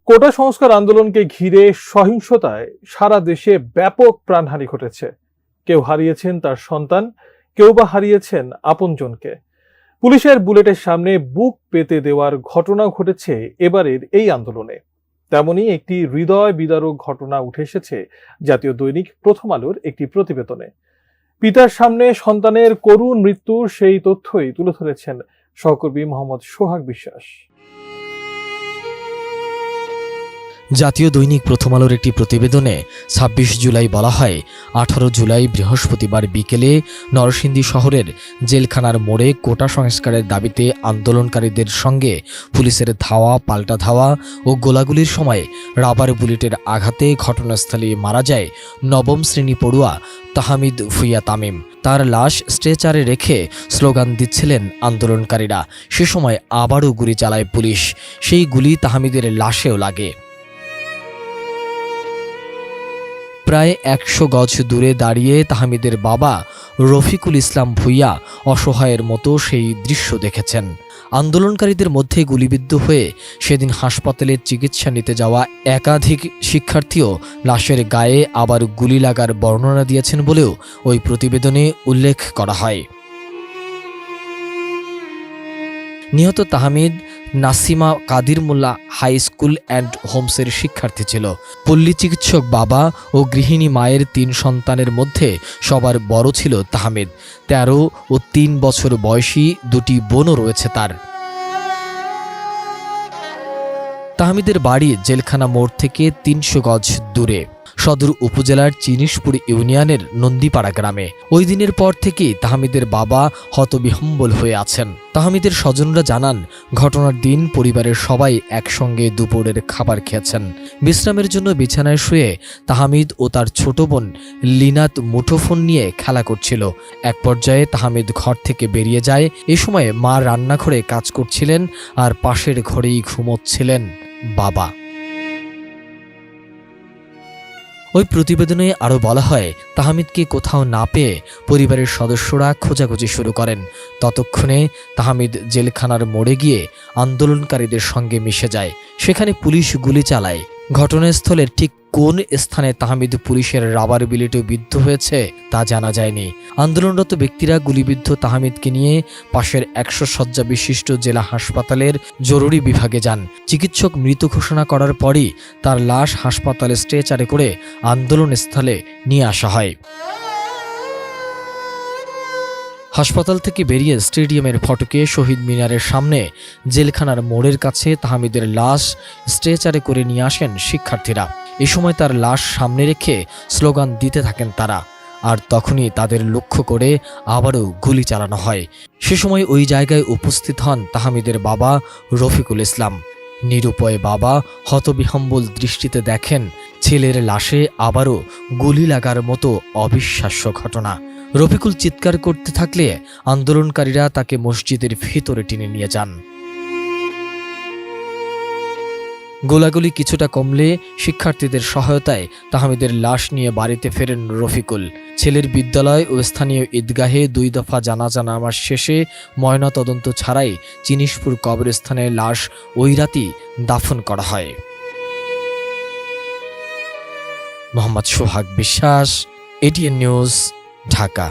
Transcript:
কোটা সংস্কার আন্দোলনকে ঘিরে সহিংসতায় সারা দেশে ব্যাপক প্রাণহানি ঘটেছে। কেউ হারিয়েছেন তার সন্তান, কেউ বা হারিয়েছেন আপনজনকে। পুলিশের বুলেটের সামনে বুক পেতে দেওয়ার ঘটনা ঘটেছে এবারের এই আন্দোলনে। তেমনি একটি হৃদয় বিদারক ঘটনা উঠে এসেছে জাতীয় দৈনিক প্রথম আলোর একটি প্রতিবেদনে। পিতার সামনে সন্তানের করুণ মৃত্যুর সেই তথ্যই তুলে ধরেছেন সহকর্মী মোহাম্মদ সোহাগ বিশ্বাস। জাতীয় দৈনিক প্রথম আলোর একটি প্রতিবেদনে ২৬ জুলাই বলা হয়, ১৮ জুলাই বৃহস্পতিবার বিকেলে নরসিংদী শহরের জেলখানার মোড়ে কোটা সংস্কারের দাবিতে আন্দোলনকারীদের সঙ্গে পুলিশের ধাওয়া পাল্টা ধাওয়া ও গোলাগুলির সময় রাবার বুলেটের আঘাতে ঘটনাস্থলে মারা যায় নবম শ্রেণী পড়ুয়া তাহমিদ ভুঁইয়া তামিম। তার লাশ স্ট্রেচারে রেখে স্লোগান দিচ্ছিলেন আন্দোলনকারীরা। সে সময় আবারও গুলি চালায় পুলিশ। সেই গুলি তাহমিদের লাশেও লাগে। প্রায় ১০০ গজ দূরে দাঁড়িয়ে তাহমিদের বাবা রফিকুল ইসলাম ভুঁইয়া অসহায়ের মতো সেই দৃশ্য দেখেছেন। আন্দোলনকারীদের মধ্যে গুলিবিদ্ধ হয়ে সেদিন হাসপাতালে চিকিৎসা নিতে যাওয়া একাধিক শিক্ষার্থীও লাশের গায়ে আবার গুলি লাগার বর্ণনা দিয়েছেন বলেও ওই প্রতিবেদনে উল্লেখ করা হয়। নিহত তাহমিদ নাসিমা কাদির মোল্লা হাই স্কুল অ্যান্ড হোমসের শিক্ষার্থী ছিল। পল্লী চিকিৎসক বাবা ও গৃহিণী মায়ের ৩ সন্তানের মধ্যে সবার বড় ছিল তাহমিদ। ১৩ ও ৩ বছর বয়সী ২টি বোনও রয়েছে তার। তাহমিদের বাড়ি জেলখানা মোড় থেকে ৩০০ গজ দূরে, সদর উপজেলার চিনিশপুর ইউনিয়নের নন্দীপাড়া গ্রামে। ওই দিনের পর থেকেই তাহমিদের বাবা হতবিহ্বল হয়ে আছেন। তাহমিদের স্বজনরা জানান, ঘটনার দিন পরিবারের সবাই একসঙ্গে দুপুরের খাবার খেয়েছেন। বিশ্রামের জন্য বিছানায় শুয়ে তাহমিদ ও তার ছোট বোন লিনাত মুঠোফোন নিয়ে খেলা করছিল। এক পর্যায়ে তাহমিদ ঘর থেকে বেরিয়ে যায়। এ সময় মা রান্নাঘরে কাজ করছিলেন আর পাশের ঘরেই ঘুমোচ্ছিলেন বাবা। ওই প্রতিবেদনে আরও বলা হয়, তাহমিদকে কোথাও না পেয়ে পরিবারের সদস্যরা খোঁজাখুঁজি শুরু করেন। ততক্ষণে তাহমিদ জেলখানার মোড়ে গিয়ে আন্দোলনকারীদের সঙ্গে মিশে যায়। সেখানে পুলিশ গুলি চালায়। ঘটনাস্থলের ঠিক কোন স্থানে তাহমিদ পুলিশের রাবার বুলেটে বিদ্ধ হয়েছে তা জানা যায়নি। আন্দোলনরত ব্যক্তিরা গুলিবিদ্ধ তাহমিদকে নিয়ে পাশের ১০০ শয্যা বিশিষ্ট জেলা হাসপাতালের জরুরি বিভাগে যান। চিকিৎসক মৃত ঘোষণা করার পরই তার লাশ হাসপাতালে স্ট্রেচারে করে আন্দোলনস্থলে নিয়ে আসা হয়। হাসপাতাল থেকে বেরিয়ে স্টেডিয়ামের ফটকে শহীদ মিনারের সামনে জেলখানার মোড়ের কাছে তাহমিদের লাশ স্ট্রেচারে করে নিয়ে আসেন শিক্ষার্থীরা। এ সময় তার লাশ সামনে রেখে স্লোগান দিতে থাকেন তারা। আর তখনই তাদের লক্ষ্য করে আবারও গুলি চালানো হয়। সে সময় ওই জায়গায় উপস্থিত হন তাহমিদের বাবা রফিকুল ইসলাম। নিরুপায় বাবা হতবিহ্বল দৃষ্টিতে দেখেন ছেলের লাশে আবারও গুলি লাগার মতো অবিশ্বাস্য ঘটনা। রফিকুল চিৎকার করতে থাকলে আন্দোলনকারীরা তাকে মসজিদের ভিতরে টেনে নিয়ে যান। গোলাগুলি কিছুটা কমলে শিক্ষার্থীদের সহায়তায় তাহমিদের লাশ নিয়ে বাড়িতে ফেরেন রফিকুল। ছেলের বিদ্যালয় ও স্থানীয় ঈদগাহে ২ দফা জানাজা নামাজ শেষে ময়নাতদন্ত ছাড়াই চিনিশপুর কবরস্থানে লাশ ওই রাতেই দাফন করা হয়। মোহাম্মদ সোহাগ বিশ্বাস, এটিএন নিউজ, ঢাকা।